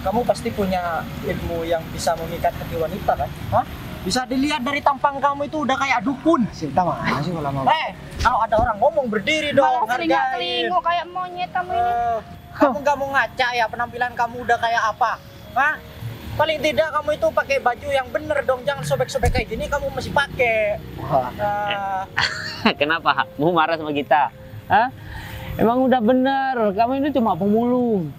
kamu pasti punya ilmu yang bisa memikat hati wanita kan? Hah? Bisa dilihat dari tampang kamu itu udah kayak dukun. Kita mana sih kalau mau? Kalau ada orang ngomong berdiri dong, Malah hargain. telinga kayak monyet kamu ini. Kamu nggak mau ngaca ya penampilan kamu udah kayak apa? Hah? Paling tidak kamu itu pakai baju yang bener dong, jangan sobek-sobek kayak gini kamu masih pakai. Wah. Kenapa? Mau marah sama kita? Hah? Emang udah bener, kamu ini cuma pemulung.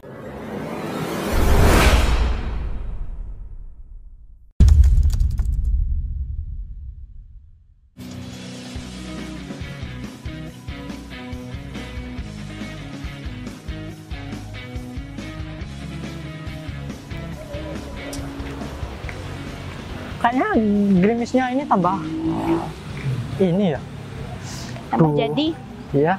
Kayaknya gerimisnya ini tambah ini ya. Tambah Tuh. jadi. Iya.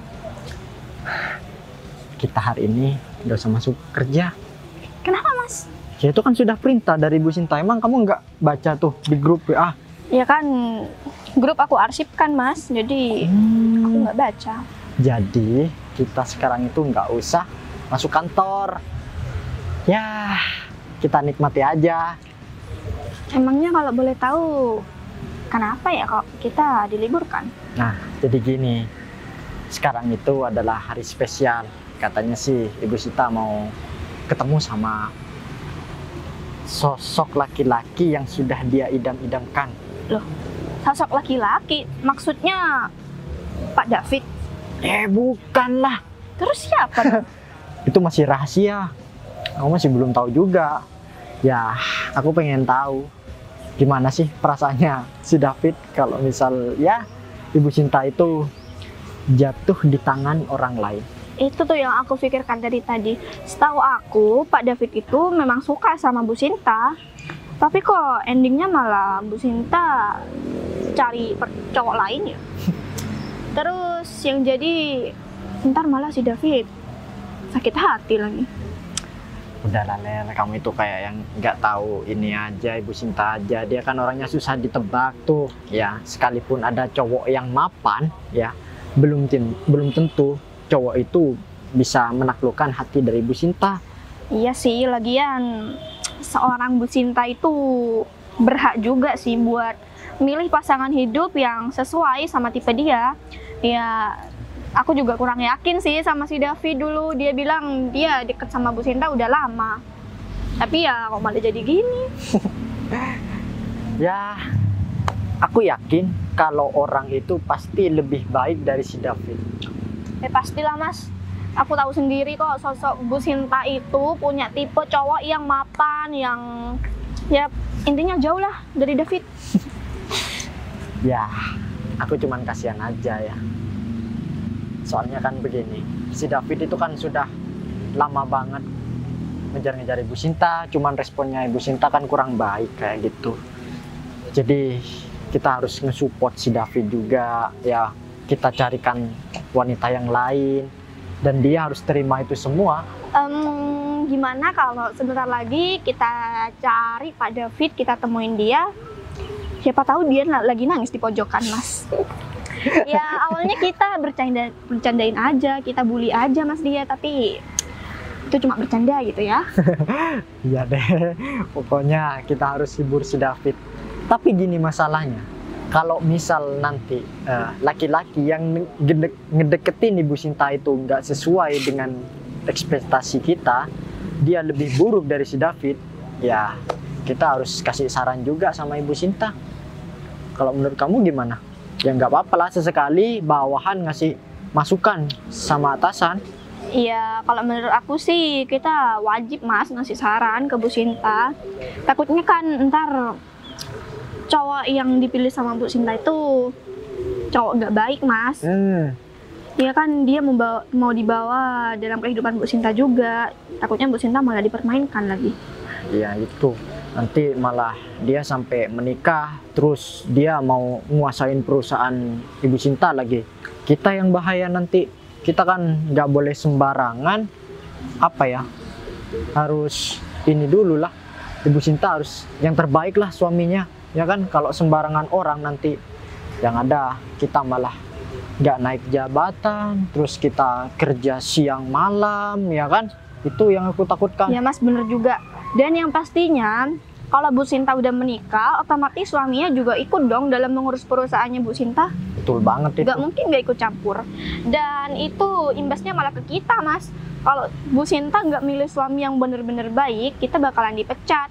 Kita hari ini nggak usah masuk kerja. Kenapa Mas? Ya itu kan sudah perintah dari Bu Sinta. Emang kamu nggak baca tuh di grup WA? Ya kan grup aku arsipkan Mas, jadi aku nggak baca. Jadi kita sekarang itu nggak usah masuk kantor. Ya kita nikmati aja. Emangnya kalau boleh tahu kenapa ya kok kita diliburkan? Nah jadi gini, sekarang itu adalah hari spesial. Katanya sih Ibu Sita mau ketemu sama sosok laki-laki yang sudah dia idam-idamkan. Loh, sosok laki-laki? Maksudnya Pak David? Bukan lah. Terus siapa dong? Itu masih rahasia. Aku masih belum tahu juga. Ya, aku pengen tahu gimana sih perasaannya si David kalau misal ya Ibu Sinta itu jatuh di tangan orang lain. Itu tuh yang aku pikirkan dari tadi. Setahu aku, Pak David itu memang suka sama Bu Sinta. Tapi kok endingnya malah Bu Sinta cari cowok lain ya? Terus yang jadi ntar malah si David sakit hati lagi. Udahlah Lel, kamu itu kayak yang nggak tahu ini aja, Ibu Sinta aja. Dia kan orangnya susah ditebak tuh. Ya, sekalipun ada cowok yang mapan, ya belum tentu cowok itu bisa menaklukkan hati dari Ibu Sinta. Iya sih, lagian seorang Bu Sinta itu berhak juga sih buat milih pasangan hidup yang sesuai sama tipe dia. Ya, aku juga kurang yakin sih sama si David dulu. Dia bilang dia deket sama Bu Sinta udah lama. Tapi ya kok malah jadi gini. Ya, aku yakin kalau orang itu pasti lebih baik dari si David. Pastilah Mas. Aku tahu sendiri kok sosok Bu Sinta itu punya tipe cowok yang mapan, yang ya intinya jauh lah dari David. Ya, aku cuman kasihan aja ya. Soalnya kan begini, si David itu kan sudah lama banget ngejar-ngejar Ibu Sinta, cuman responnya Ibu Sinta kan kurang baik kayak gitu. Jadi kita harus nge-support si David juga, ya kita carikan wanita yang lain dan dia harus terima itu semua. Gimana kalau sebentar lagi kita cari Pak David, kita temuin dia. Siapa tahu dia lagi nangis di pojokan Mas. Ya awalnya kita bercandain aja, kita bully aja Mas dia, tapi itu cuma bercanda gitu ya. Iya deh, pokoknya kita harus hibur si David. Tapi gini masalahnya, kalau misal nanti laki-laki yang ngedeketin Ibu Sinta itu nggak sesuai dengan ekspektasi kita, dia lebih buruk dari si David, ya kita harus kasih saran juga sama Ibu Sinta. Kalau menurut kamu gimana? Ya nggak apa-apa lah, sesekali bawahan ngasih masukan sama atasan. Iya, kalau menurut aku sih kita wajib Mas ngasih saran ke Bu Sinta. Takutnya kan ntar cowok yang dipilih sama Bu Sinta itu cowok nggak baik Mas. Ya kan dia mau dibawa dalam kehidupan Bu Sinta juga. Takutnya Bu Sinta malah dipermainkan lagi. Iya itu, nanti malah dia sampai menikah, terus dia mau nguasain perusahaan Ibu Sinta lagi. Kita yang bahaya nanti. Kita kan nggak boleh sembarangan, apa ya, harus ini dulu lah. Ibu Sinta harus yang terbaik lah suaminya, ya kan. Kalau sembarangan orang nanti yang ada kita malah nggak naik jabatan, terus kita kerja siang malam, ya kan. Itu yang aku takutkan. Ya Mas bener juga. Dan yang pastinya kalau Bu Sinta udah menikah, otomatis suaminya juga ikut dong dalam mengurus perusahaannya Bu Sinta. Betul banget itu. Gak mungkin gak ikut campur. Dan itu imbasnya malah ke kita, Mas. Kalau Bu Sinta nggak milih suami yang bener-bener baik, kita bakalan dipecat.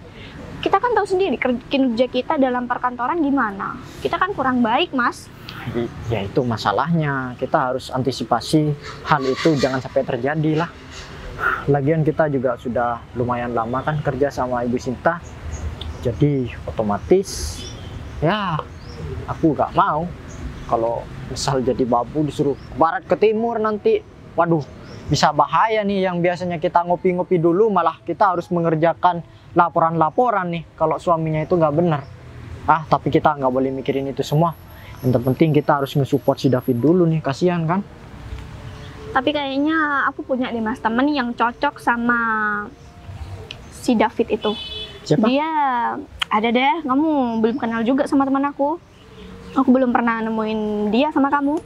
Kita kan tahu sendiri kinerja kita dalam perkantoran gimana. Kita kan kurang baik, Mas. Ya itu masalahnya. Kita harus antisipasi hal itu jangan sampai terjadi lah. Lagian kita juga sudah lumayan lama kan kerja sama Ibu Sinta. Jadi otomatis ya aku nggak mau kalau misal jadi babu disuruh ke barat ke timur nanti. Waduh, bisa bahaya nih. Yang biasanya kita ngopi-ngopi dulu malah kita harus mengerjakan laporan-laporan nih kalau suaminya itu nggak benar. Tapi kita nggak boleh mikirin itu semua. Yang terpenting kita harus nge-support si David dulu nih, kasihan kan. Tapi kayaknya aku punya nih, Mas, temen yang cocok sama si David itu. Siapa? Dia ada deh, kamu belum kenal juga sama teman aku. Aku belum pernah nemuin dia sama kamu.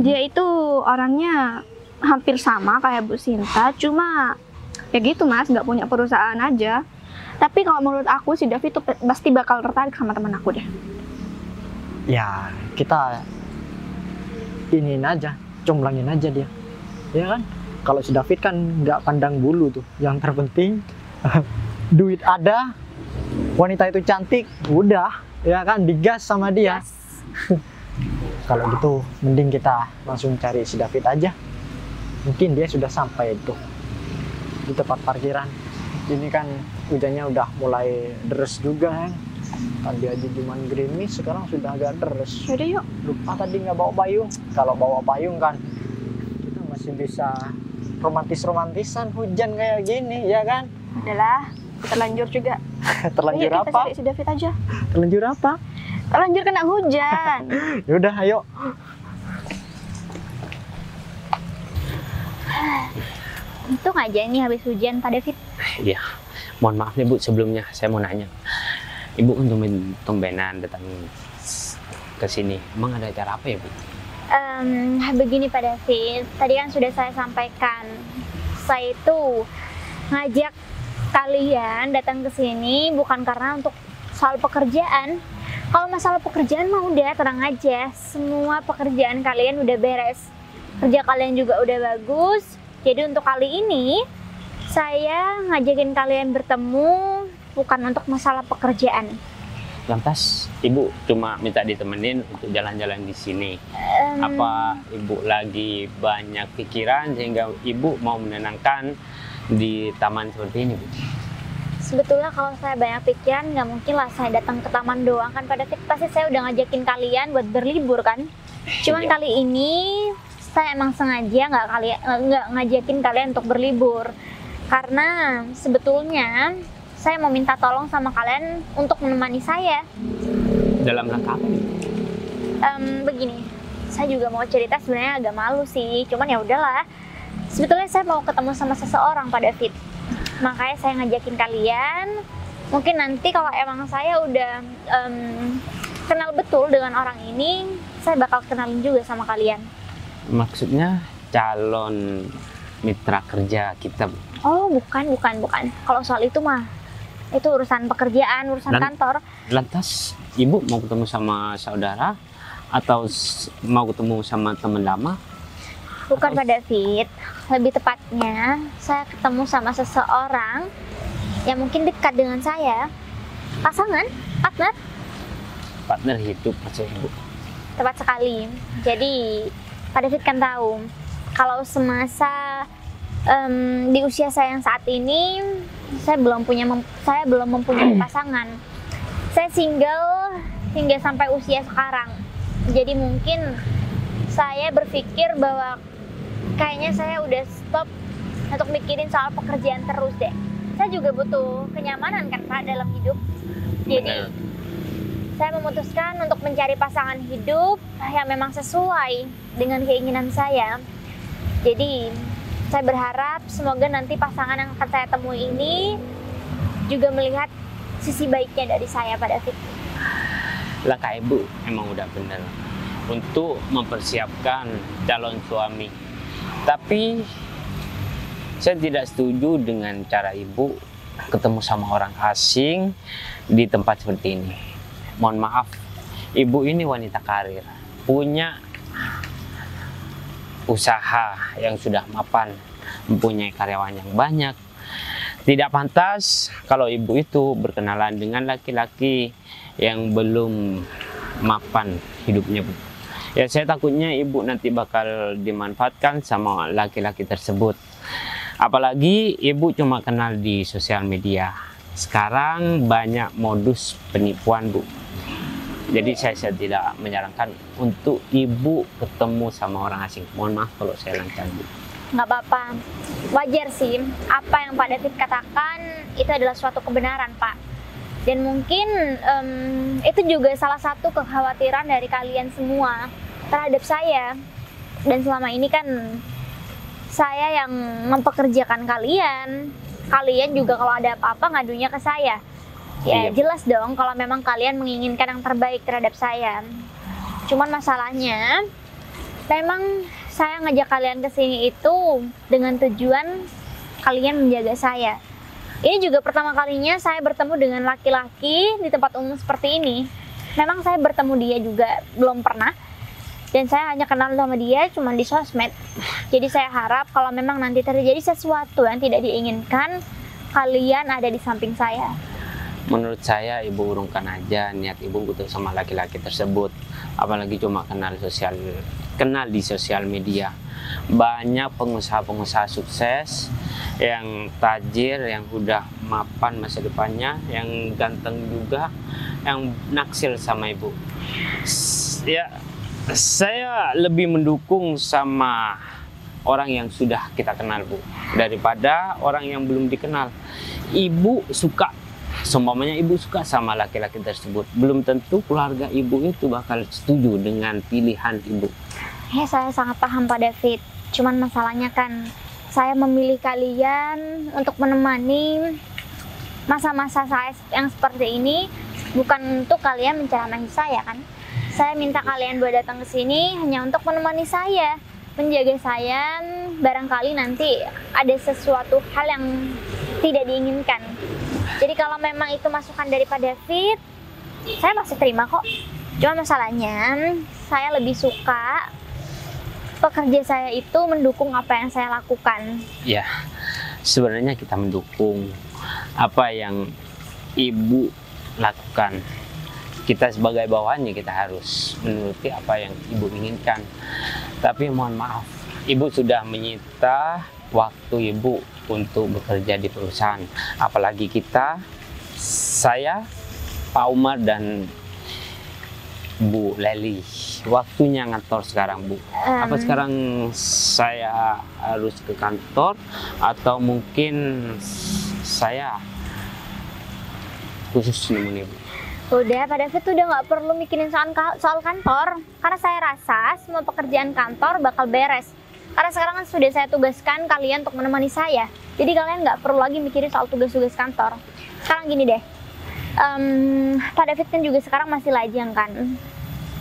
Dia itu orangnya hampir sama kayak Bu Sinta, cuma ya gitu, Mas, nggak punya perusahaan aja. Tapi kalau menurut aku si David itu pasti bakal tertarik sama teman aku deh. Ya kita iniin aja, comblangin aja dia, ya kan? Kalau si David kan nggak pandang bulu tuh. Yang terpenting duit ada, wanita itu cantik, udah, ya kan, digas sama dia. Yes. Kalau gitu mending kita langsung cari si David aja. Mungkin dia sudah sampai tuh di tempat parkiran. Ini kan hujannya udah mulai deres juga kan. Tadi aja cuman gerimis, sekarang sudah agak deres. Yaudah yuk. Lupa tadi nggak bawa payung. Kalau bawa payung kan kita masih bisa romantis-romantisan hujan kayak gini, ya kan? Udahlah, terlanjur juga. Terlanjur Ayo, kita apa? cari si David aja. Terlanjur apa? Terlanjur kena hujan. Yaudah, ayo. Untung aja nih habis hujan, Pak David. Iya, mohon maaf nih Bu, sebelumnya saya mau nanya. Ibu kan tumbenan datang ke sini. Emang ada acara apa ya, Bu? Begini Pak David, tadi kan sudah saya sampaikan. Saya itu ngajak kalian datang ke sini bukan karena untuk soal pekerjaan. Kalau masalah pekerjaan mah udah tenang aja. Semua pekerjaan kalian udah beres. Kerja kalian juga udah bagus. Jadi untuk kali ini saya ngajakin kalian bertemu bukan untuk masalah pekerjaan. Lantas Ibu cuma minta ditemenin untuk jalan-jalan di sini. Apa Ibu lagi banyak pikiran sehingga Ibu mau menenangkan di taman seperti ini, Bu? Sebetulnya kalau saya banyak pikiran nggak mungkin lah saya datang ke taman doang kan Pak David. Pasti saya udah ngajakin kalian buat berlibur kan. Cuman Iya. kali ini saya emang sengaja nggak ngajakin kalian untuk berlibur karena sebetulnya saya mau minta tolong sama kalian untuk menemani saya. Dalam rangka apa? Begini, saya juga mau cerita sebenarnya agak malu sih, cuman ya udahlah. Sebetulnya saya mau ketemu sama seseorang Pak David, makanya saya ngajakin kalian. Mungkin nanti kalau emang saya udah kenal betul dengan orang ini, saya bakal kenalin juga sama kalian. Maksudnya calon mitra kerja kita, Bu? Oh, bukan. Kalau soal itu mah, itu urusan pekerjaan, urusan kantor. Lantas Ibu mau ketemu sama saudara atau mau ketemu sama teman lama? Bukan Pak David, lebih tepatnya saya ketemu sama seseorang yang mungkin dekat dengan saya. Pasangan, Partner hidup maksudnya, Bu? tepat sekali. Jadi Pak David kan tahu kalau semasa di usia saya yang saat ini saya belum mempunyai pasangan. Saya single hingga sampai usia sekarang. Jadi mungkin saya berpikir bahwa kayaknya saya udah stop untuk mikirin soal pekerjaan terus deh. Saya juga butuh kenyamanan kan Pak dalam hidup. Jadi saya memutuskan untuk mencari pasangan hidup yang memang sesuai dengan keinginan saya. Jadi saya berharap semoga nanti pasangan yang akan saya temui ini juga melihat sisi baiknya dari saya Pak David. Langkah Ibu emang udah benar untuk mempersiapkan calon suami. Tapi saya tidak setuju dengan cara Ibu ketemu sama orang asing di tempat seperti ini. Mohon maaf, ibu ini wanita karir, punya usaha yang sudah mapan, mempunyai karyawan yang banyak. Tidak pantas kalau ibu itu berkenalan dengan laki-laki yang belum mapan hidupnya, Bu. Ya, saya takutnya ibu nanti bakal dimanfaatkan sama laki-laki tersebut. Apalagi ibu cuma kenal di sosial media. Sekarang banyak modus penipuan, Bu. Jadi saya tidak menyarankan untuk ibu ketemu sama orang asing. Mohon maaf kalau saya lancar, Bu. Nggak apa-apa, wajar sih. Apa yang Pak David katakan itu adalah suatu kebenaran, Pak. Dan mungkin itu juga salah satu kekhawatiran dari kalian semua terhadap saya. Dan selama ini kan saya yang mempekerjakan kalian. Kalian juga kalau ada apa-apa ngadunya ke saya. Ya Iya. jelas dong kalau memang kalian menginginkan yang terbaik terhadap saya. Cuman masalahnya, memang saya ngajak kalian ke sini itu dengan tujuan kalian menjaga saya. Ini juga pertama kalinya saya bertemu dengan laki-laki di tempat umum seperti ini. Memang saya bertemu dia juga belum pernah. Dan saya hanya kenal sama dia cuma di sosmed. Jadi saya harap kalau memang nanti terjadi sesuatu yang tidak diinginkan, kalian ada di samping saya. Menurut saya ibu urungkan aja niat ibu untuk sama laki-laki tersebut. Apalagi cuma kenal di sosial media. Banyak pengusaha-pengusaha sukses yang tajir, yang udah mapan masa depannya, yang ganteng juga, yang naksir sama ibu. Ya, saya lebih mendukung sama orang yang sudah kita kenal, Bu, daripada orang yang belum dikenal. Ibu suka, seumpamanya ibu suka sama laki-laki tersebut, belum tentu keluarga ibu itu bakal setuju dengan pilihan ibu. Ya, saya sangat paham Pak David. Cuman masalahnya kan saya memilih kalian untuk menemani masa-masa saya yang seperti ini, bukan untuk kalian menceramahi saya kan. Saya minta kalian buat datang ke sini hanya untuk menemani saya, menjaga saya, barangkali nanti ada sesuatu hal yang tidak diinginkan. Jadi kalau memang itu masukan dari Pak David, saya masih terima kok. Cuma masalahnya, saya lebih suka pekerja saya itu mendukung apa yang saya lakukan. Ya, sebenarnya kita mendukung apa yang ibu lakukan. Kita sebagai bawahannya kita harus menuruti apa yang ibu inginkan. Tapi mohon maaf, ibu sudah menyita waktu ibu untuk bekerja di perusahaan. Apalagi kita, saya, Pak Umar dan Bu Leli. Waktunya ngantor sekarang, Bu. Apa sekarang saya harus ke kantor atau mungkin saya khusus nemenin Ibu? Udah, Pak David udah nggak perlu mikirin soal kantor. Karena saya rasa semua pekerjaan kantor bakal beres. Karena sekarang kan sudah saya tugaskan kalian untuk menemani saya. Jadi kalian nggak perlu lagi mikirin soal tugas-tugas kantor. Sekarang gini deh, Pak David kan juga sekarang masih lajang kan.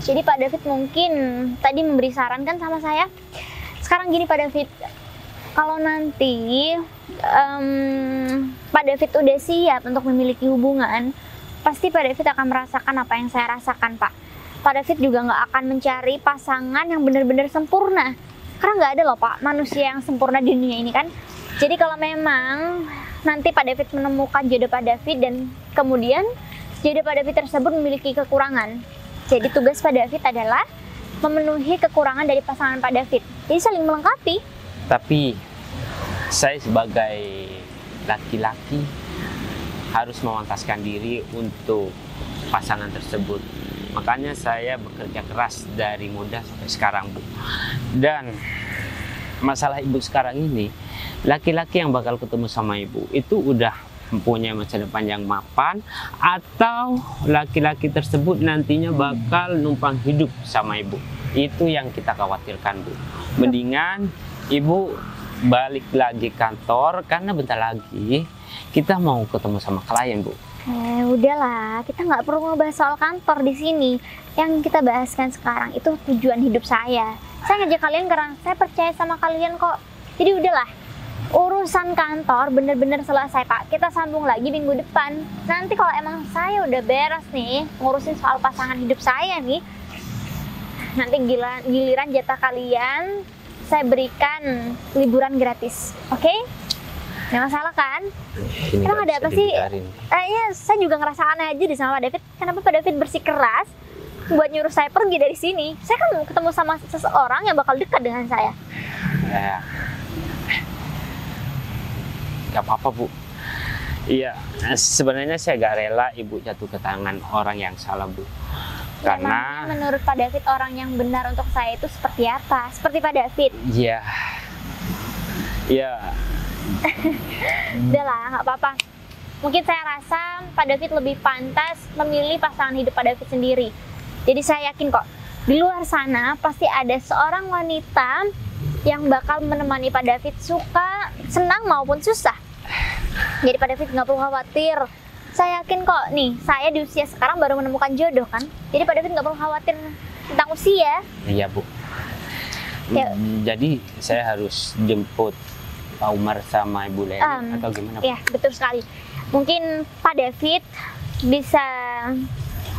Jadi Pak David mungkin tadi memberi saran kan sama saya. Sekarang gini Pak David, kalau nanti Pak David udah siap untuk memiliki hubungan, pasti Pak David akan merasakan apa yang saya rasakan, Pak. Pak David juga nggak akan mencari pasangan yang benar-benar sempurna. Karena nggak ada loh, Pak, manusia yang sempurna di dunia ini kan. Jadi kalau memang nanti Pak David menemukan jodoh Pak David dan kemudian jodoh Pak David tersebut memiliki kekurangan. Jadi tugas Pak David adalah memenuhi kekurangan dari pasangan Pak David. Jadi saling melengkapi. Tapi saya sebagai laki-laki harus memantaskan diri untuk pasangan tersebut. Makanya saya bekerja keras dari muda sampai sekarang, Bu. Dan masalah ibu sekarang ini, laki-laki yang bakal ketemu sama ibu itu udah mempunyai masa depan yang mapan, atau laki-laki tersebut nantinya bakal numpang hidup sama ibu. Itu yang kita khawatirkan, Bu. Mendingan ibu balik lagi kantor karena bentar lagi kita mau ketemu sama klien, Bu. Udahlah, kita nggak perlu ngebahas soal kantor di sini. Yang kita bahaskan sekarang itu tujuan hidup saya. Saya ngajak kalian karena saya percaya sama kalian kok. Jadi udahlah, urusan kantor bener-bener selesai Pak. Kita sambung lagi minggu depan. Nanti kalau emang saya udah beres nih ngurusin soal pasangan hidup saya nih, nanti giliran jatah kalian saya berikan liburan gratis. Oke? Nggak masalah kan? Ini Emang nggak ada bisa apa sih? dibiarin. Kayaknya saya juga ngerasa aneh aja di sama Pak David. Kenapa Pak David bersikeras buat nyuruh saya pergi dari sini? Saya kan ketemu sama seseorang yang bakal dekat dengan saya. Ya. Gak apa-apa Bu. Iya, sebenarnya saya gak rela Ibu jatuh ke tangan orang yang salah Bu. Karena Emangnya menurut Pak David orang yang benar untuk saya itu seperti apa? Seperti Pak David? ya, Udah lah, nggak apa-apa. Mungkin saya rasa Pak David lebih pantas memilih pasangan hidup Pak David sendiri. Jadi saya yakin kok, di luar sana pasti ada seorang wanita yang bakal menemani Pak David suka, senang maupun susah. Jadi Pak David nggak perlu khawatir. Saya yakin kok nih, saya di usia sekarang baru menemukan jodoh kan. Jadi Pak David nggak perlu khawatir tentang usia. iya Bu. Ya. Jadi saya harus jemput Pak Umar sama Ibu Leli atau gimana Bu? Ya, betul sekali. Mungkin Pak David bisa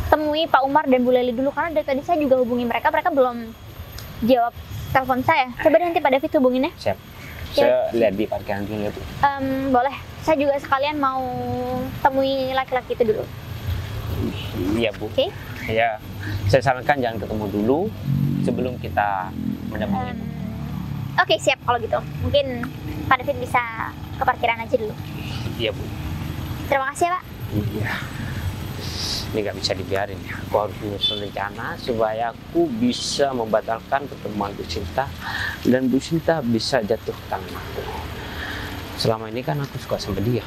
temui Pak Umar dan Bu Leli dulu, karena dari tadi saya juga hubungi mereka belum jawab telepon saya. Coba deh nanti Pak David hubungin ya. Siap. Saya lihat di parkiran dulu ya Bu. Boleh. Saya juga sekalian mau temui laki-laki itu dulu. Iya Bu. Oke? Ya, saya sarankan jangan ketemu dulu sebelum kita menemui. Oke, siap kalau gitu. Mungkin Pak David bisa ke parkiran aja dulu. Iya Bu. Terima kasih ya Pak. Iya. Ini nggak bisa dibiarin ya. Aku harus menyusun rencana supaya aku bisa membatalkan pertemuan Bu Sinta dan Bu Sinta bisa jatuh ke tangan aku. Selama ini kan aku suka sama dia.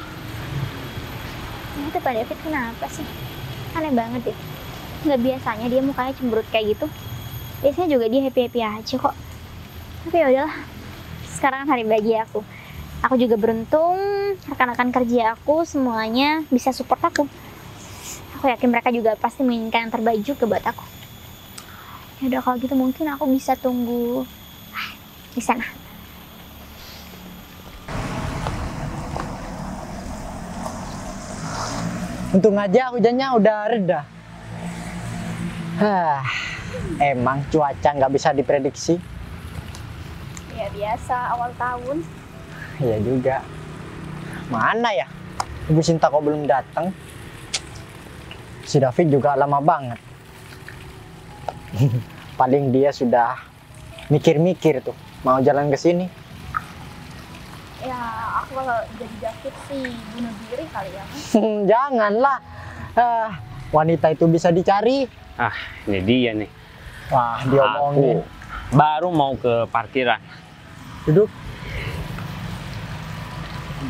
Itu Pak David kenapa sih? Aneh banget deh. Nggak biasanya dia mukanya cemberut kayak gitu. Biasanya juga dia happy-happy aja kok. Tapi ya udahlah. Sekarang kan hari bahagia aku. Aku juga beruntung rekan-rekan kerja aku semuanya bisa support aku. Aku yakin mereka juga pasti menginginkan yang terbaik juga buat aku. Ya udah kalau gitu mungkin aku bisa tunggu di sana. Untung aja hujannya udah reda. Emang cuaca nggak bisa diprediksi. Ya biasa awal tahun. Iya juga. Mana ya? Ibu Sinta kok belum datang? Si David juga lama banget. Paling dia sudah mikir-mikir tuh mau jalan ke sini. Ya aku kalau jadi David sih bunuh diri kali ya. Janganlah. Wanita itu bisa dicari. Ah, ini dia nih. Wah, diomongin. Aku baru mau ke parkiran. Duduk.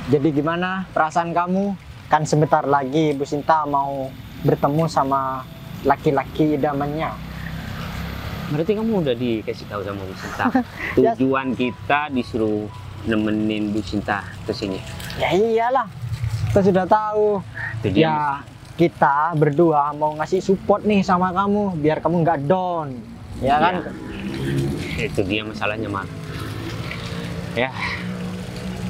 Jadi gimana perasaan kamu? Kan sebentar lagi Bu Sinta mau bertemu sama laki-laki idamannya. Berarti kamu udah dikasih tahu sama Bu Sinta. Tujuan kita disuruh nemenin Bu Sinta ke sini. Ya iyalah. Kita sudah tahu. Itu dia. Ya, kita berdua mau ngasih support nih sama kamu biar kamu nggak down. Ya kan? Ya, itu dia masalahnya, Mar. Ya,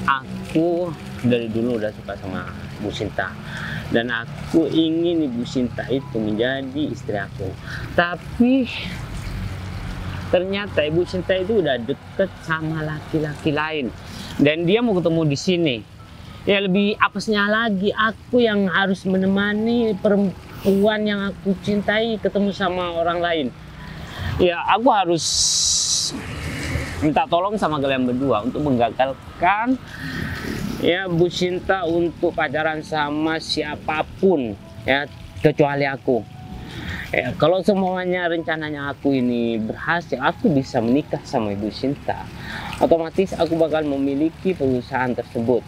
aku dari dulu udah suka sama Bu Sinta. Dan aku ingin Ibu Sinta itu menjadi istri aku. Tapi ternyata Ibu Sinta itu udah deket sama laki-laki lain. Dan dia mau ketemu di sini. Ya lebih apesnya lagi, aku yang harus menemani perempuan yang aku cintai ketemu sama orang lain. Ya aku harus minta tolong sama kalian berdua untuk menggagalkan ya Bu Sinta untuk pacaran sama siapapun ya kecuali aku. Ya, kalau semuanya rencananya aku ini berhasil, aku bisa menikah sama Ibu Sinta. Otomatis aku bakal memiliki perusahaan tersebut.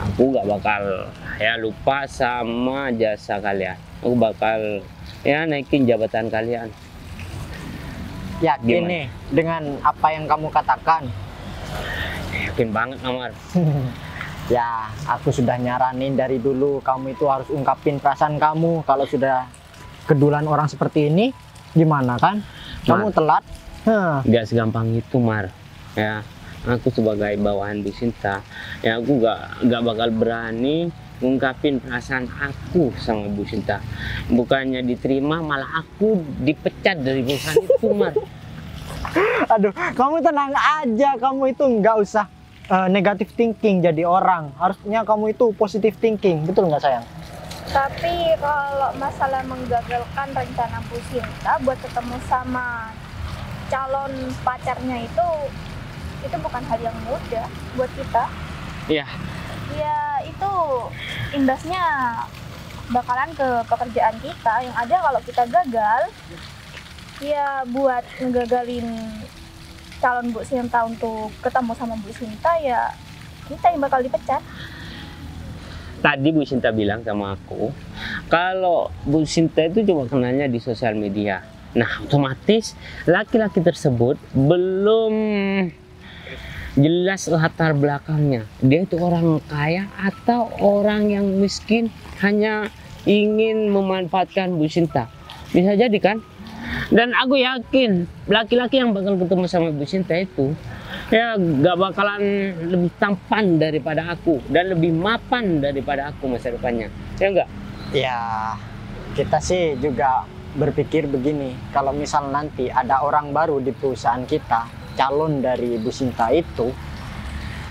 Aku gak bakal ya lupa sama jasa kalian. Aku bakal ya naikin jabatan kalian. Yakin Gimana? nih dengan apa yang kamu katakan? Yakin banget, Amar. Ya, aku sudah nyaranin dari dulu kamu itu harus ungkapin perasaan kamu. Kalau sudah kedulan orang seperti ini, gimana kan? Kamu telat. Gak segampang itu, Mar. Ya, aku sebagai bawahan Bu Sinta, ya aku nggak bakal berani ngungkapin perasaan aku sama Bu Sinta. Bukannya diterima, malah aku dipecat dari perusahaan itu, Mar. Aduh, kamu tenang aja, kamu itu nggak usah negative thinking jadi orang. Harusnya kamu itu positive thinking, betul nggak sayang? Tapi kalau masalah menggagalkan rencana Bu Sinta buat ketemu sama calon pacarnya itu bukan hal yang mudah buat kita. Iya. Ya itu imbasnya bakalan ke pekerjaan kita. Yang ada kalau kita gagal, ya buat ngegagalin calon Bu Sinta untuk ketemu sama Bu Sinta, ya kita yang bakal dipecat. Tadi Bu Sinta bilang sama aku, kalau Bu Sinta itu cuma kenalnya di sosial media. Nah, otomatis laki-laki tersebut belum jelas latar belakangnya. Dia itu orang kaya atau orang yang miskin, hanya ingin memanfaatkan Bu Sinta. Bisa jadi kan? Dan aku yakin laki-laki yang bakal ketemu sama Bu Sinta itu ya gak bakalan lebih tampan daripada aku dan lebih mapan daripada aku masa depannya. Ya enggak? Ya, kita sih juga berpikir begini, kalau misal nanti ada orang baru di perusahaan kita, calon dari Bu Sinta itu,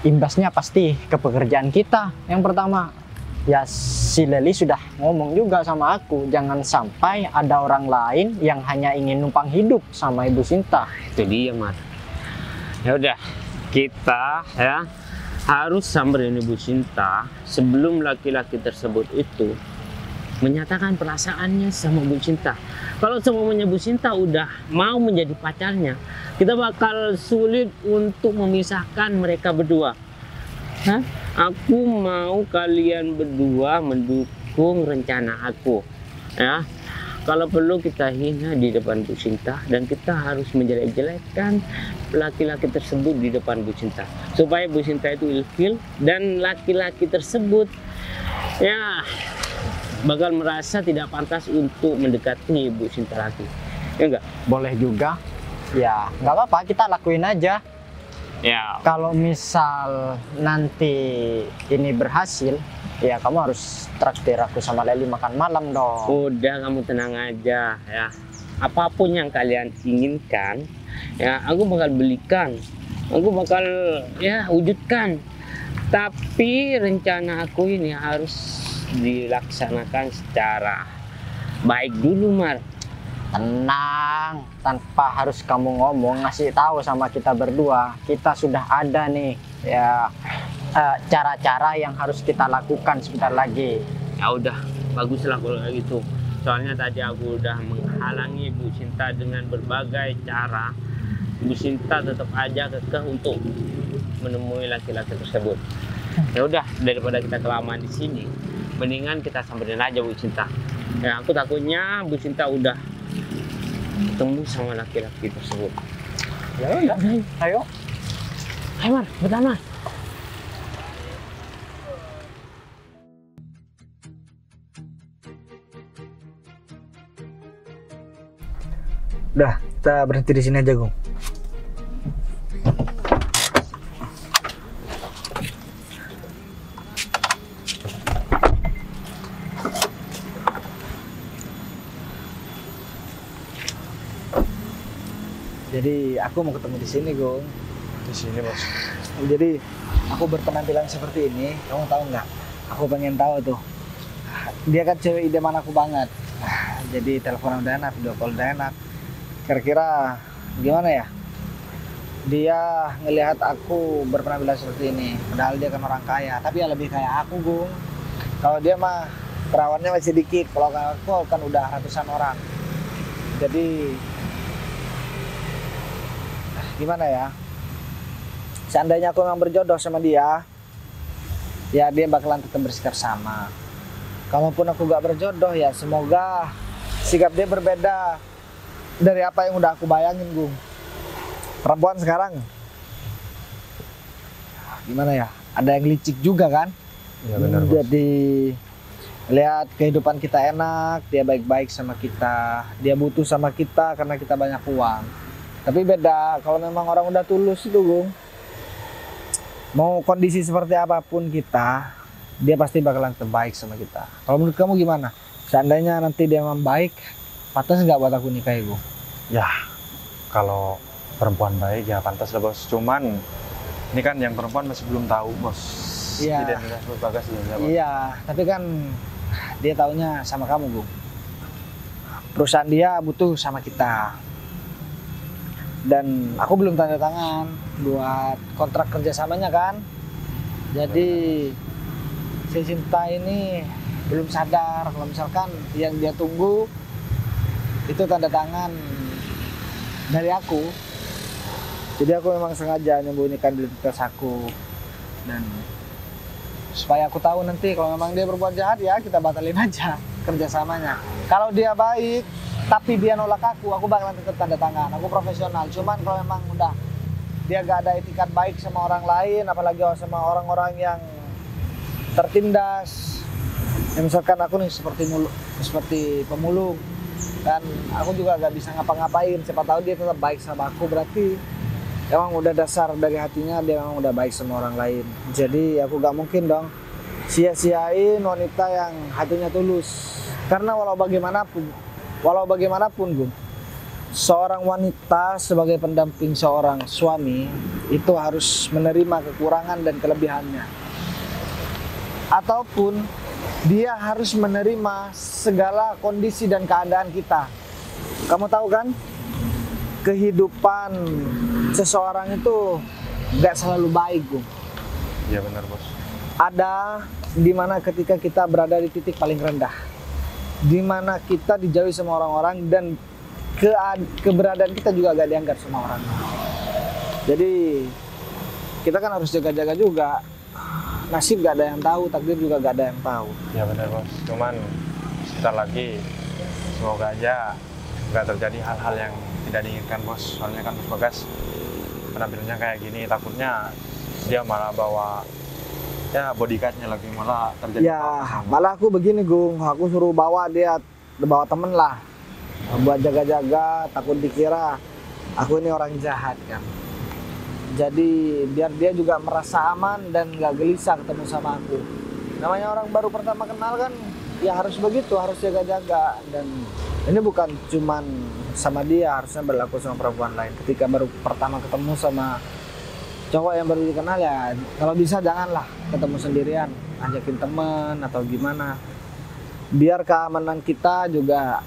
imbasnya pasti ke pekerjaan kita. Yang pertama, ya si Leli sudah ngomong juga sama aku, jangan sampai ada orang lain yang hanya ingin numpang hidup sama Ibu Sinta. Itu dia, Mar. Ya udah, kita ya harus samperin Ibu Sinta sebelum laki-laki tersebut itu menyatakan perasaannya sama Bu Sinta. Kalau semuanya Bu Sinta udah mau menjadi pacarnya, kita bakal sulit untuk memisahkan mereka berdua. Hah? Aku mau kalian berdua mendukung rencana aku. Ya, kalau perlu kita hina di depan Bu Sinta dan kita harus menjelek-jelekkan laki-laki tersebut di depan Bu Sinta supaya Bu Sinta itu ilfil dan laki-laki tersebut ya bakal merasa tidak pantas untuk mendekati Bu Sinta lagi. Ya enggak? Boleh juga. Ya, nggak apa-apa, kita lakuin aja. Ya. Kalau misal nanti ini berhasil, ya kamu harus traktir aku sama Leli makan malam dong. Udah, kamu tenang aja ya. Apapun yang kalian inginkan, ya aku bakal belikan. Aku bakal ya wujudkan. Tapi rencana aku ini harus dilaksanakan secara baik dulu, Mar. Tenang, tanpa harus kamu ngomong, ngasih tahu sama kita berdua, kita sudah ada nih ya cara-cara yang harus kita lakukan sebentar lagi. Ya udah, baguslah kalau kayak gitu. Soalnya tadi aku udah menghalangi Bu Sinta dengan berbagai cara. Bu Sinta tetap aja kekeh untuk menemui laki-laki tersebut. Ya udah, daripada kita kelamaan di sini, mendingan kita samperin aja Bu Sinta. Ya aku takutnya Bu Sinta udah ketemu sama laki-laki tersebut. Ya udah, ayo. Ayo, Mar, pertama. Udah, kita berhenti di sini aja, Gung. Jadi aku mau ketemu di sini, Gung. Di sini, Bos. Jadi aku berpenampilan seperti ini, kamu tahu nggak? Aku pengen tahu tuh. Dia kan cewek idaman aku banget. Jadi telepon udah enak, video call udah enak. Kira-kira gimana ya? Dia ngelihat aku berpenampilan seperti ini, padahal dia kan orang kaya, tapi ya lebih kaya aku, Gung. Kalau dia mah perawannya masih dikit, kalau aku kan udah ratusan orang. Jadi gimana ya? Seandainya aku memang berjodoh sama dia, ya dia bakalan tetap bersikap sama. Kalaupun aku gak berjodoh, ya semoga sikap dia berbeda dari apa yang udah aku bayangin, Gung. Perempuan sekarang gimana ya? Ada yang licik juga kan? Ya benar, Bos. Jadi lihat kehidupan kita enak, dia baik-baik sama kita, dia butuh sama kita karena kita banyak uang. Tapi beda kalau memang orang udah tulus itu, Gung. Mau kondisi seperti apapun kita, dia pasti bakalan terbaik sama kita. Kalau menurut kamu gimana? Seandainya nanti dia membaik, pantas nggak buat aku nikahi, Gung? Ya, kalau perempuan baik ya pantas lah bos. Cuman ini kan yang perempuan masih belum tahu bos. Iya. Identitas Bos Bagas belum ya, bos. Iya, tapi kan dia taunya sama kamu, Gung. Perusahaan dia butuh sama kita. Dan aku belum tanda tangan buat kontrak kerjasamanya kan. Jadi si Sinta ini belum sadar kalau misalkan yang dia tunggu itu tanda tangan dari aku. Jadi aku memang sengaja menyembunyikan identitas aku, dan supaya aku tahu nanti kalau memang dia berbuat jahat ya kita batalin aja kerjasamanya. Kalau dia baik tapi dia nolak aku bakalan tetap tanda tangan. Aku profesional. Cuman kalau memang udah dia gak ada etikat baik sama orang lain, apalagi sama orang-orang yang tertindas, ya misalkan aku nih seperti pemulung, dan aku juga gak bisa ngapa-ngapain. Siapa tahu dia tetap baik sama aku, berarti emang udah dasar dari hatinya dia memang udah baik sama orang lain. Jadi aku gak mungkin dong sia-siain wanita yang hatinya tulus. Karena walau bagaimanapun Gung, seorang wanita sebagai pendamping seorang suami itu harus menerima kekurangan dan kelebihannya, ataupun dia harus menerima segala kondisi dan keadaan kita. Kamu tahu kan, kehidupan seseorang itu gak selalu baik, Gung. Iya benar bos. Ada dimana ketika kita berada di titik paling rendah, dimana kita dijauhi sama orang-orang, dan keberadaan kita juga gak dianggap sama orang. Jadi kita kan harus jaga-jaga juga. Nasib gak ada yang tahu, takdir juga gak ada yang tahu. Ya benar bos. Cuman sebentar lagi semoga aja nggak terjadi hal-hal yang tidak diinginkan bos. Soalnya kan Bos Bagas penampilannya kayak gini, takutnya dia malah bawa ya bodyguardnya lagi, malah terjadi Ya malah aku begini Gung, aku suruh bawa temen lah buat jaga-jaga, takut dikira aku ini orang jahat kan. Jadi biar dia juga merasa aman dan gak gelisah ketemu sama aku. Namanya orang baru pertama kenal kan, ya harus begitu, harus jaga-jaga. Dan ini bukan cuman sama dia, harusnya berlaku sama perempuan lain. Ketika baru pertama ketemu sama cowok yang baru dikenal, ya kalau bisa janganlah ketemu sendirian, ajakin temen atau gimana, biar keamanan kita juga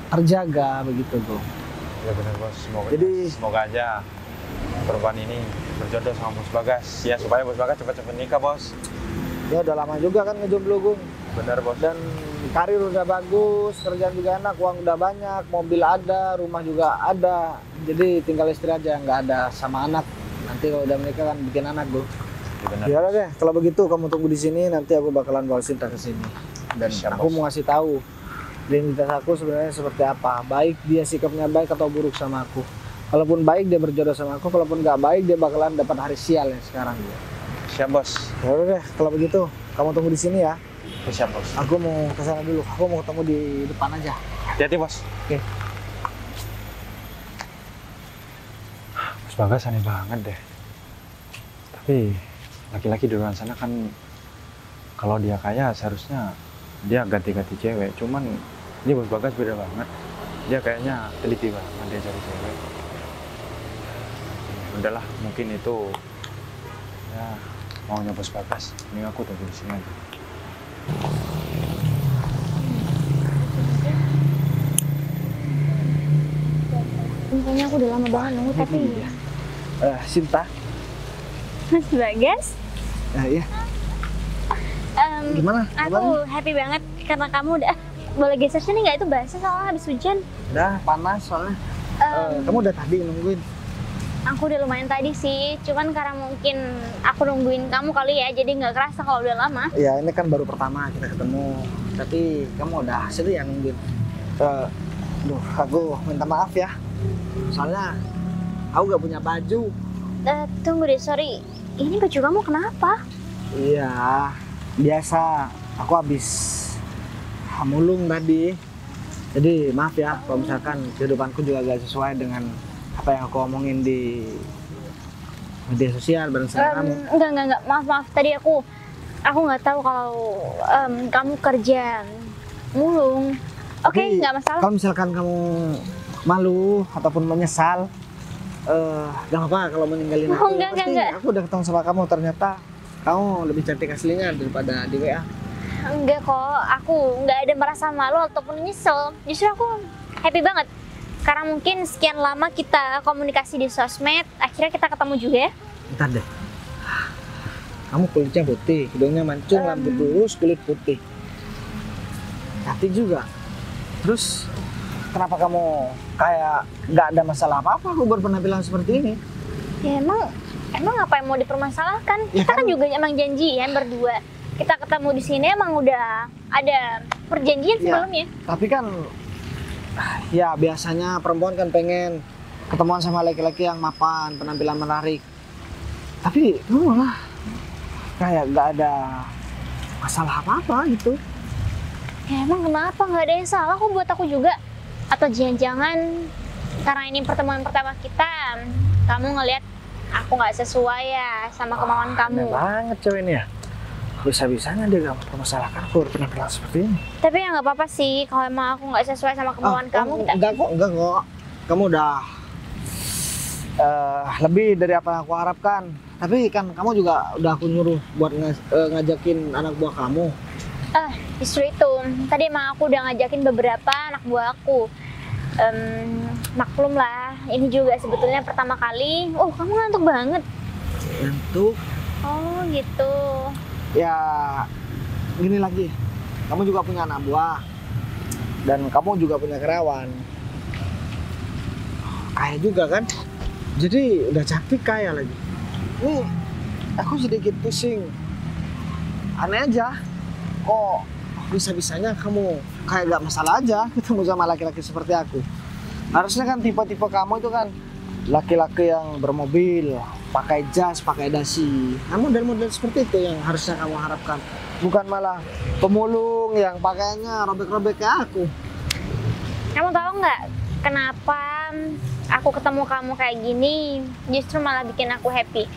terjaga begitu Bung. Ya benar bos. Semoga aja perempuan ini berjodoh sama Bos Bagas ya, supaya Bos Bagas cepat-cepat nikah bos. Ya udah lama juga kan ngejomblo Gung. Benar bos. Dan karir udah bagus, kerjaan juga enak, uang udah banyak, mobil ada, rumah juga ada. Jadi tinggal istri aja, nggak ada sama anak. Nanti kalau udah menikah kan bikin anak Gung. Ya, benar. Ya udah deh, kalau begitu kamu tunggu di sini, nanti aku bakalan bawa Sinta ke sini. Dan Siap, aku bos. mau ngasih tahu identitas aku sebenarnya seperti apa. Baik dia sikapnya baik atau buruk sama aku. Kalaupun baik dia berjodoh sama aku, kalaupun nggak baik dia bakalan dapat hari sial ya sekarang. Siap bos. Ya udah deh, kalau begitu kamu tunggu di sini ya. Siap bos. Aku mau ke sana dulu. Aku mau ketemu di depan aja. Hati-hati bos. Oke. Bos Bagas aneh banget deh. Tapi laki-laki di luar sana kan kalau dia kaya seharusnya dia ganti-ganti cewek. Cuman ini Bos Bagas beda banget. Dia kayaknya teliti banget dia cari cewek. Ya, udahlah, mungkin itu ya maunya Bos Bagas. Ini aku tunggu di sini aja. Kayaknya aku udah lama banget nunggu, tapi Sinta. Mas Bagas, Iya. Gimana? Aku happy banget karena kamu udah boleh geser sini nggak, itu basah soalnya habis hujan. Udah panas soalnya. Kamu udah tadi nungguin? Aku udah lumayan tadi sih, cuman karena mungkin aku nungguin kamu kali ya, jadi nggak kerasa kalau udah lama. Ya ini kan baru pertama kita ketemu. Tapi kamu udah sedia nungguin. Aku minta maaf ya. Soalnya aku gak punya baju. Tunggu deh, sorry. Ini baju kamu kenapa? Iya, biasa. Aku habis mulung tadi. Jadi maaf ya kalau misalkan kehidupanku juga gak sesuai dengan apa yang aku omongin di media sosial bareng sama kamu. Enggak. Maaf. Tadi aku nggak tahu kalau kamu kerja mulung. Oke, Tapi, nggak masalah. Kalau misalkan kamu malu ataupun menyesal, gak apa-apa kalau meninggalin aku. Oh, Yang penting enggak. Aku udah ketemu sama kamu, ternyata kamu lebih cantik aslinya daripada di WA. Enggak kok, aku nggak ada merasa malu ataupun nyesel. Justru aku happy banget. Karena mungkin sekian lama kita komunikasi di sosmed, akhirnya kita ketemu juga ya. Bentar deh. Kamu kulitnya putih, hidungnya mancung, rambut lurus, kulit putih. Cantik juga. Terus kenapa kamu kayak nggak ada masalah apa-apa aku berpenampilan seperti ini? Ya emang apa yang mau dipermasalahkan? Ya Kita kan kan- juga emang janjian berdua. Kita ketemu di sini emang udah ada perjanjian Ya. sebelumnya. Tapi kan ya biasanya perempuan kan pengen ketemuan sama laki-laki yang mapan, penampilan menarik. Tapi kamu malah kayak nggak ada masalah apa-apa gitu. Ya emang kenapa? Nggak ada yang salah kok buat aku juga. Atau jangan-jangan karena ini pertemuan pertama kita, kamu ngelihat aku nggak sesuai ya sama kemauan kamu. Aneh banget cewek ini ya. Bisa-bisanya dia gak mempermasalahkan aku berpenampilan seperti ini. Tapi ya nggak apa-apa sih kalau emang aku nggak sesuai sama kemauan kamu. Enggak kok. Kamu udah lebih dari apa yang aku harapkan. Tapi kan kamu juga udah aku nyuruh buat ngajakin anak buah kamu. Justru itu. Tadi emang aku udah ngajakin beberapa anak buah aku. Maklum lah, ini juga sebetulnya pertama kali. Oh, kamu ngantuk banget. Ngantuk. Oh, gitu. Ya gini lagi. Kamu juga punya anak buah. Dan kamu juga punya karyawan. Kaya juga kan? Jadi udah cantik kaya lagi. Nih, aku sedikit pusing. Aneh aja. Kok bisa-bisanya kamu kayak gak masalah aja ketemu sama laki-laki seperti aku. Harusnya kan tipe-tipe kamu itu kan laki-laki yang bermobil, pakai jas, pakai dasi. Nah, model-model seperti itu yang harusnya kamu harapkan. Bukan malah pemulung yang pakaiannya robek-robek kayak aku. Kamu tahu nggak kenapa aku ketemu kamu kayak gini? Justru malah bikin aku happy.